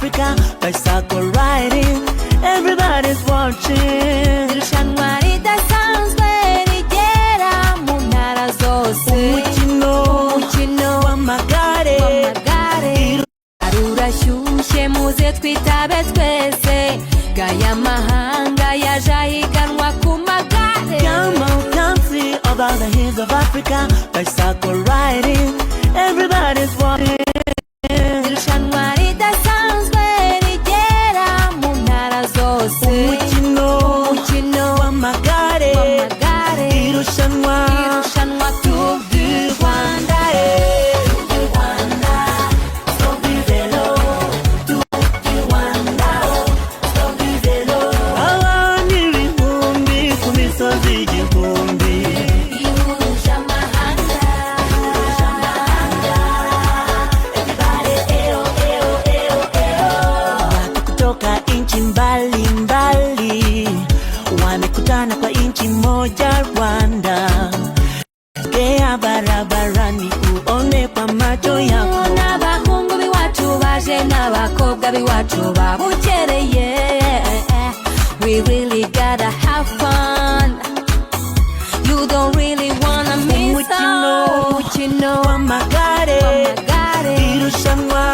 Africa, bicycle riding, everybody's watching. Irushanwa ridasanzwe rigera mu ntara zose. Umukino w'amagare rurashyushye muze twitabe twese. Gaya mahanga yaje ahiganwa ku magare. Come on, come see about the hills of Africa, bicycle riding, everybody's watching. Irushanwa ridasanzwe rigera mu ntara zose. Umukino w'amagare irushanwa Tour du Rwanda. Tour du Rwanda, stop du vélo. Tour du Rwanda, stop du vélo. Abantu ibihumbi ku misozi igihumbi. Ihuruje amahanga. Everybody, watu kutoka nchi mbalimbali wamekutana kwa nchi moja Rwanda. Gea barabarani uone kwa macho yako. N'abahungu b'iwacu baje n'abakobwa b'iwacu babukereye. We really gotta have fun. You don't really wanna miss out. Umukino w'amagare irushanwa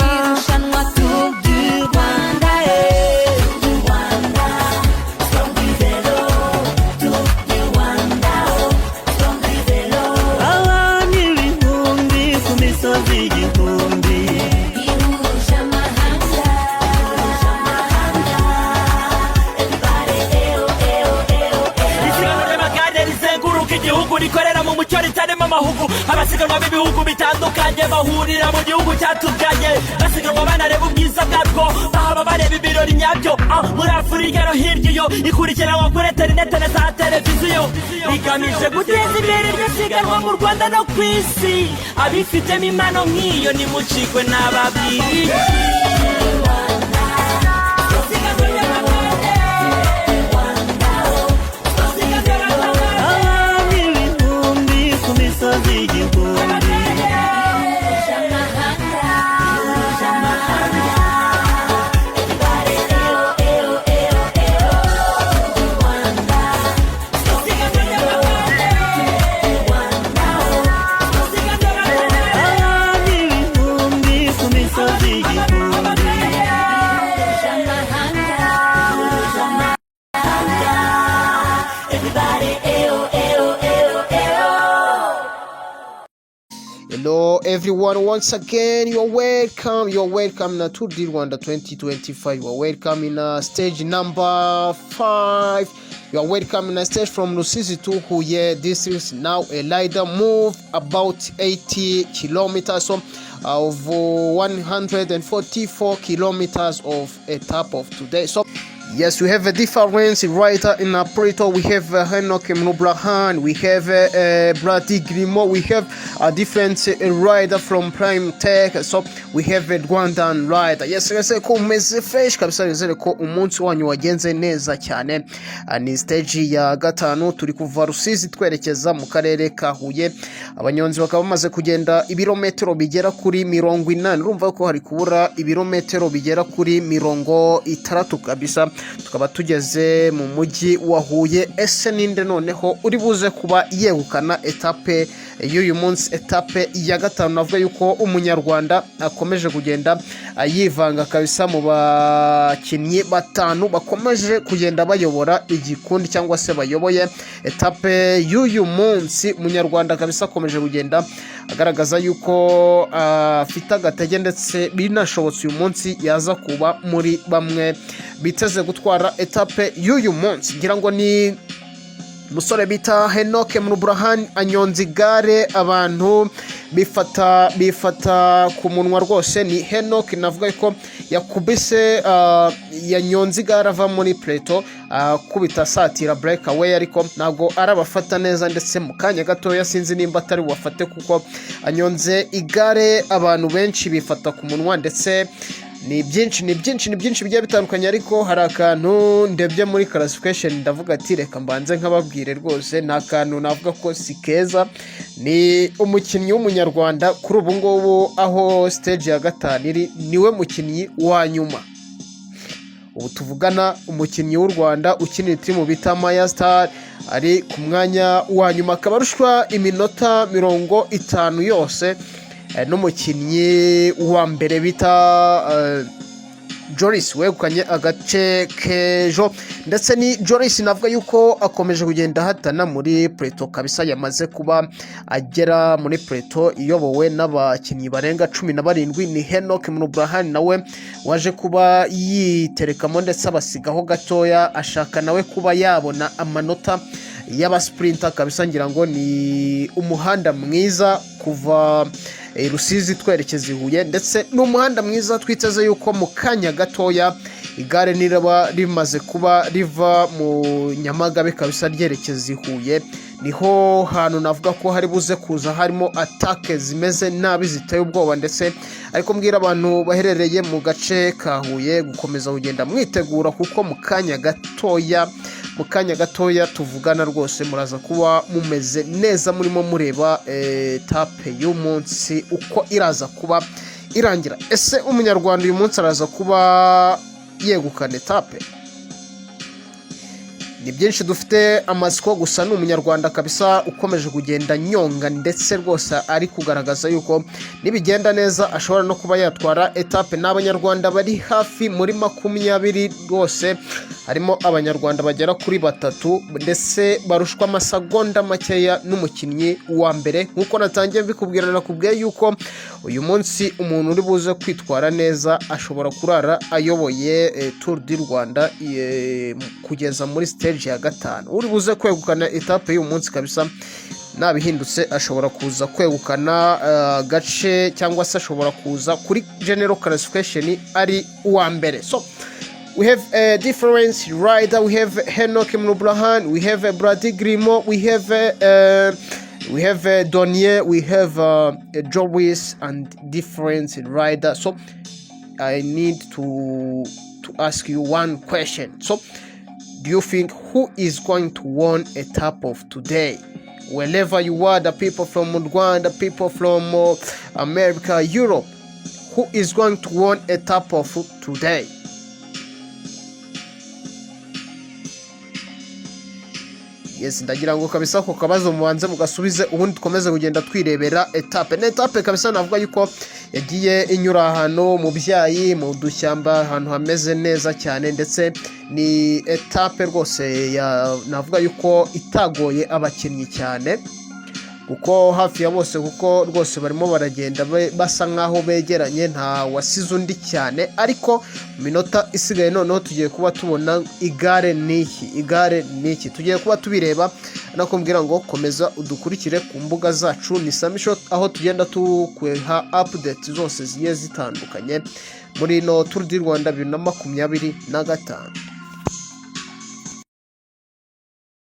Tour du Rwanda. Tour du Rwanda, stop du vélo. Tour du Rwanda, stop du vélo. Abantu ibihumbi ku misozi igihumbi. Ihuruje amahanga. Isiganwa ry'amagare rizenguruka igihugu rikorera mu mucyo ritarimo amahugu. Abasiganwa b'ibihugu bitandukanye bahurira mu gihugu cyatubyaye. Basiganwa banareba ubwiza bwatwo, bahaba bareba ibirori nyabyo. Muri Afurika no hirya iyo ikurikiranwa kuri interinete na za televiziyo. Rigamije guteza imbere iryo siganwa mu Rwanda no ku isi. Abifitemo impano nk'iyo nimucikwe n'ababwiriye. Abantu ibihumbi ku misozi igihumbi. Abantu ibihumbi ku misozi igihumbi. Hello everyone, once again you're welcome na Tour du Rwanda 2025. You're welcome in stage number 5. You are welcome in a stage from Rusizi to Huye. This is now a rider move about 80 kilometers of 144 kilometers of a type of today. So yes, we have a difference rider in Aprito. We have Henok Mnubrahan, we have Brady Grimo, we have a different rider from Prime Tech. So we have a Rwandan rider. Yes, nese ko umeze fresh kabisa, nizere ko umunsi wanyu wagenze neza cyane. Ni stage ya gatanu turi kuva Rusizi twerekeza mu karere ka Huye. Abanyonzi bakaba bamaze kugenda ibirometero bigera kuri 80. Urumva ko hari kubura ibirometero bigera kuri 60 kabisa. Tukaba tugeze mu mujyi wa Huye. Ese ninde noneho uri buze kuba yegukana etape y'uyu munsi, etape ya gatanu? Navuga yuko umunyarwanda akomeje kugenda yivanga kabisa mu bakinnyi batanu bakomeje kugenda bayobora igikundi cyangwa se bayoboye etape y'uyu munsi. Umunyarwanda kabisa akomeje kugenda agaragaza yuko afite agatege ndetse binashobotse uyu munsi yaza kuba muri bamwe biteze gutwara etape y'uyu munsi. Ngira ngo ni musore bita Henok Mnubrahan anyonzi gare, abantu bifata ku munwa rwose. Ni Henok navuga ko yakubise yanyonzi gare ava muri Plateau kubita satira breakaway, ariko nago arabafata neza ndetse mu kanya gatoya sinzi nimba atari wafate kuko anyonze igare abantu benshi bifata ku munwa ndetse ni byinshi bigiye bitandukanye. Ariko hari akantu ndebye muri classification ndavuga ati reka mbanze nkababwire rwose, nta kantu navuga ko si keza. Ni umukinnyi w'umunyarwanda kuri ubu ngubu aho stage ya gatanu iri, niwe mukinnyi wa nyuma ubu tuvugana umukinnyi w'u Rwanda ukinira timu bita Maya Star ari ku mwanya wa nyuma, akaba arushwa iminota 50 yose n'umukinnyi wa mbere bita Joris wegukanye agace kejo, ndetse ni Joris navuga yuko akomeje kugenda hatana muri Preto kabisa, yamaze kuba agera muri Preto iyobowe n'abakinnyi barenga 17. Ni Henok Mnubrahan nawe waje kuba yiterekamo ndetse abasigaho gatoya, ashaka nawe kuba yabona amanota y'abasprinter kabisa. Ngira ngo ni umuhanda mwiza kuva Rusizi twerekeza i Huye, ndetse n'umuhanda mwiza twiteze yuko mu kanya gatoya igare niraba rimaze kuba riva mu Nyamagabe kabisa ryerekeza i Huye. Niho hantu navuga ko hari buze kuza harimo atake zimeze nabi ziteye ubwoba, ndetse ariko mbwira abantu baherereye mu gace ka Huye gukomeza kugenda mwitegura, kuko mu kanya gatoya tuvugana rwose muraza kuba mumeze neza, murimo mureba etape y'umunsi uko iraza kuba irangira. Ese umunyarwanda uyu munsi araza kuba yegukana etape? Ni byinshi dufite amasiko, gusa ni umunyarwanda kabisa ukomeje kugenda nyonga, ndetse rwose ari kugaragaza yuko nibigenda neza ashobora no kuba yatwara etape. N'abanyarwanda bari hafi muri 20 rwose, harimo abanyarwanda bagera kuri 3, ndetse barushwa amasegonda makeya n'umukinnyi wa mbere. Nkuko natangiye mbikubwira, nakubwiye yuko uyu munsi umuntu uri buze kwitwara neza ashobora kurara ayoboye Tour du Rwanda kugeza muri stage ya 5. uri buze kwegukana etape y'uyu munsi kabisa, nabihindutse ashobora kuza kwegukana gace, cyangwa se ashobora kuza kuri general classification ari uwa mbere. So we have a difference rider, we have Henok Mnubrahan, we have Brady Grimo, we have Donier, we have Joris and different rider. So I need to ask you one question. So do you think who is going to win etape of today? Wherever you are, the people from Rwanda, people from America, Europe, who is going to win etape of today? Yes, ndagira ngo kabisa ko kabazo mubanze mugasubize, ubundi dukomeze kugenda twirebera etape. Ne etape kabisa navuga yuko yagiye inyura ahantu mu byayi, mu dushyamba, ahantu hameze neza cyane, ndetse ni etape rwose navuga yuko itagoye abakinnyi cyane, kuko hafi ya bose, kuko rwose barimo baragenda basa nkaho begeranye, nta wasize undi cyane. Ariko minota isigaye noneho tugiye kuba tubona igare niki tugiye kuba tubireba. Nakumbwira ngo komeza udukurikire ku mbuga zacu, ni Samisho, aho tugenda tukweha update zose zigiye zitandukanye muri no Tour du Rwanda 2025.